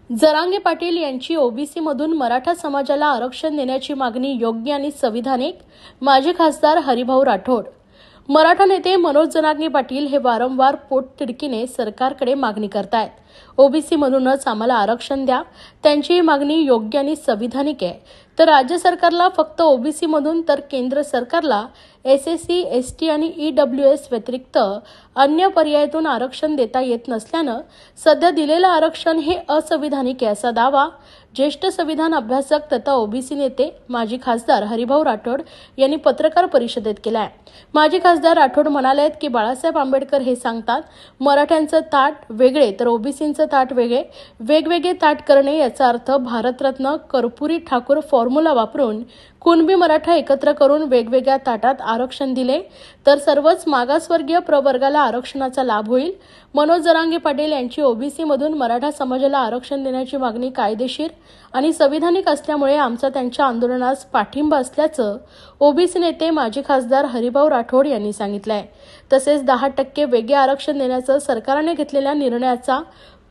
जरांगे पाटील यांची ओबीसी मधून मराठा समाजाला आरक्षण देण्याची मागणी योग्य आणि संविधानिक। माजी खासदार हरिभाऊ राठोड। मराठा नेते मनोज जरांगे पाटील हे वारंवार पोटतिडकीने सरकारकडे मागणी करतायत। ओबीसी मधूनच आम्हाला आरक्षण द्या। त्यांची मागणी योग्य आणि संविधानिक आहे। तर राज्य सरकारला फक्त ओबीसी मधून तर केंद्र सरकारला एससी, एसटी आणि ईडब्ल्यूएस व्यतिरिक्त अन्य पर्यायातून आरक्षण देता येत नसल्याने सध्या दिलेलं आरक्षण हे असंविधानिक आहे असा दावा ज्येष्ठ संविधान अभ्यासक तथा ओबीसी नेते माजी खासदार हरिभाऊ राठोड यांनी पत्रकार परिषदेत केला आहे। माजी खासदार राठोड म्हणाले की बाळासाहेब आंबेडकर हे सांगतात मराठ्यांचं ताट वेगळे तर ओबीसींचं ताट वेगळे, वेगवेगळे ताट करणे याचा अर्थ भारतरत्न कर्पूरी ठाकूर फॉर्म्युला वापरून कुणबी मराठा एकत्र करून वेगवेगळ्या ताटात आरक्षण दिले तर सर्वच मागासवर्गीय प्रवर्गाला आरक्षणाचा लाभ होईल। मनोज जरांगे पाटील यांची ओबीसी मधून मराठा समाजाला आरक्षण देण्याची मागणी कायदेशीर आणि संविधानिक असल्यामुळे आमचा त्यांच्या आंदोलनास पाठिंबा असल्याचं ओबीसी नेते माजी खासदार हरिभाऊ राठोड यांनी सांगितलंय। तसेच 10% वेगळे आरक्षण देण्याचा सरकारने घेतलेल्या निर्णयाचा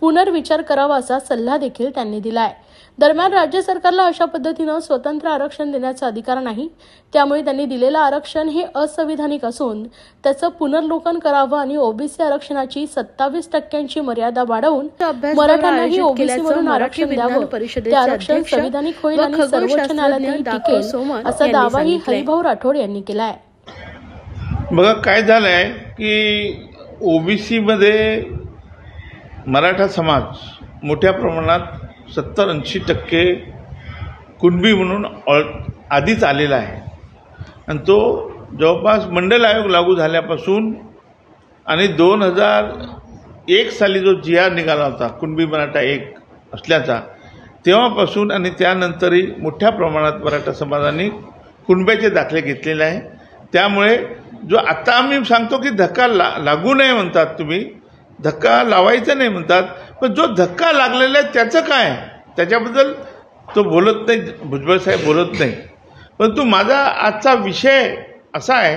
पुनर्विचार करावा असा सल्ला देखील त्यांनी दिलाय। दरम्यान राज्य सरकारला अशा पद्धतीने स्वतंत्र आरक्षण देण्याचा अधिकार नाही, त्यामुळे त्यांनी दिलेलं आरक्षण हे असंविधानिक असून त्याचं पुनर्लोकन करावं आणि ओबीसी आरक्षणाची 27% मर्यादा वाढवून मराठ्यांनाही ओबीसी मधून आरक्षण द्यावं। ते आरक्षण संविधानिक होईल आणि सर्वोच्च न्यायालयातही टिकेल असा दावाही हरिभाऊ राठोड यांनी केलाय। बघा काय झालंय की ओबीसी मध्ये मराठा समाज मोठ्या प्रमाणात 70-80% कुणबी म्हणून आधीच आलेला आहे आणि तो जवळपास मंडल आयोग लागू झाल्यापासून आणि 2001 साली जो GR निघाला होता कुणबी मराठा 1 असल्याचा तेव्हापासून आणि त्यानंतरही मोठ्या प्रमाणात मराठा समाजाने कुणब्याचे दाखले घेतलेले आहे। त्यामुळे जो आता आम्ही सांगतो की धक्का लागू नये म्हणतात, तुम्ही धक्का लावायचा नाही म्हणतात, पण जो धक्का लागलेला आहे त्याचं काय त्याच्याबद्दल तो बोलत नाही, भुजबळ साहेब बोलत नाही। परंतु माझा आजचा विषय असा आहे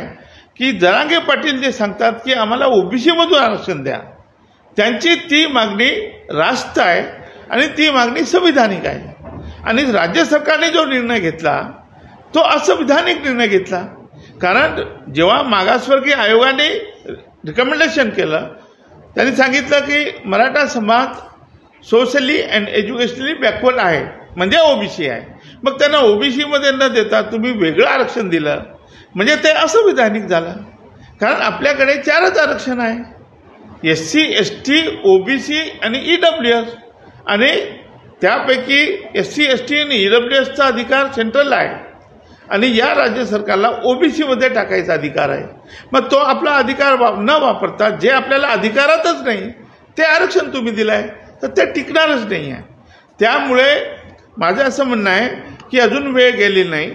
की जरांगे पाटील जे सांगतात की आम्हाला ओबीसी मधून आरक्षण द्या, त्यांची ती मागणी रास्त आहे आणि ती मागणी संविधानिक आहे आणि राज्य सरकारने जो निर्णय घेतला तो असंविधानिक निर्णय घेतला। कारण जेव्हा मागासवर्गीय आयोगाने रिकमेंडेशन केलं त्यांनी सांगितलं की मराठा समाज सोशली अँड एज्युकेशनली बॅकवर्ड आहे म्हणजे ओबीसी आहे, मग त्यांना ओबीसी मध्ये न देता तुम्ही वेगळं आरक्षण दिलं म्हणजे ते असंविधानिक झालं। कारण आपल्याकडे 4च आरक्षण आहे, एससी, एसटी, ओबीसी आणि ईडब्ल्यूएस आणि त्यापैकी एससी, एसटी आणि ईडब्ल्यूएसचा अधिकार सेंट्रलला आहे आणि या राज्य सरकारला ओबीसी मध्ये टाकायचा अधिकार आहे। मग तो आपला अधिकार न वापरता जे आपल्याला अधिकारातच नाही ते आरक्षण तुम्ही दिलंय तर ते टिकणारच नाही आहे। त्यामुळे माझं असं म्हणणं आहे की अजून वेळ गेली नाही,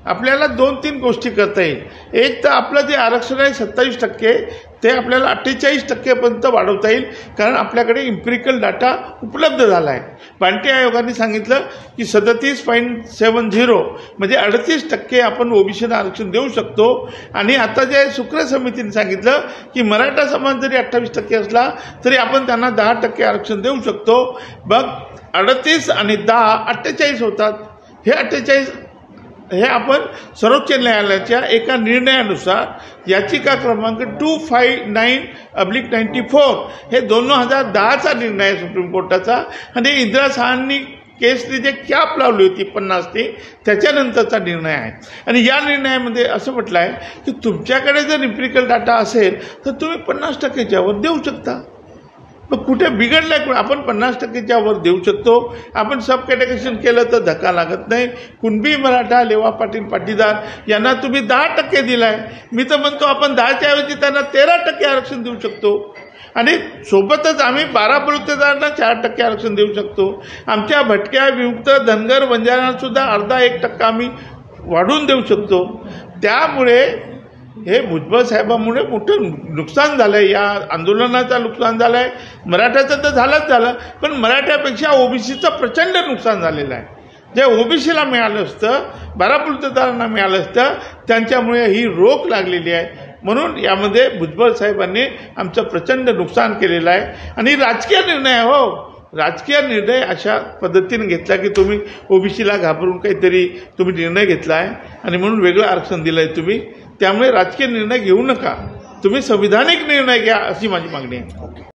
आपल्याला 2-3 गोष्टी करता येईल। एक तर आपलं जे आरक्षण आहे 27% ते आपल्याला 48% पर्यंत वाढवता येईल, कारण आपल्याकडे इम्पिरिकल डाटा उपलब्ध झाला आहे। बांटे आयोगाने सांगितलं की 37.70 म्हणजे 38% आपण ओबीसीला आरक्षण देऊ शकतो आणि आता जे शुक्र समितीने सांगितलं की मराठा समाज जरी 28% असला तरी आपण त्यांना 10% आरक्षण देऊ शकतो। मग 38 आणि 10 48 होतात। हे 48 हे आपण सर्वोच्च न्यायालयाच्या एका निर्णयानुसार याचिका क्रमांक 259/94 हे 2010चा निर्णय आहे सुप्रीम कोर्टाचा आणि इंदिरा साहांनी केसने जे कॅप लावली होती 50 त्याच्यानंतरचा निर्णय आहे। आणि या निर्णयामध्ये असं म्हटलं आहे की तुमच्याकडे जर इम्पिरिकल डाटा असेल तर तुम्ही 50%च्या वर देऊ शकता। मग कुठे बिघडलंय? आपण 50%च्या वर देऊ शकतो। आपण सब कॅटेगरीशन केलं तर धक्का लागत नाही। कुणबी मराठा लेवा पाटील पाटीदार यांना तुम्ही 10% दिलाय, मी तर म्हणतो आपण 10च्या ऐवजी त्यांना 13% आरक्षण देऊ शकतो आणि सोबतच आम्ही 12 बलुतेदारांना 4% आरक्षण देऊ शकतो। आमच्या भटक्या, विमुक्त, धनगर, बंजारांना सुद्धा अर्धा 1% आम्ही वाढवून देऊ शकतो। त्यामुळे हे भुजबळ साहेबांमुळे मोठं नुकसान झालंय, या आंदोलनाचं नुकसान झालंय। मराठ्याचं तर झालं, पण मराठ्यापेक्षा ओबीसीचं प्रचंड नुकसान झालेलं आहे। जे ओबीसीला मिळालं असतं, 12 बलुतेदारांना मिळालं असतं, त्यांच्यामुळे ही रोख लागलेली आहे। म्हणून यामध्ये भुजबळ साहेबांनी आमचं प्रचंड नुकसान केलेलं आहे आणि राजकीय निर्णय हो राजकीय निर्णय अशा पद्धतीने घेतला की तुम्ही ओबीसीला घाबरून काहीतरी तुम्ही निर्णय घेतला आहे आणि म्हणून वेगळं आरक्षण दिलं आहे तुम्ही. त्यामुळे राजकीय निर्णय घेऊ नका, तुम्ही संविधानिक निर्णय घ्या अशी माझी मागणी आहे.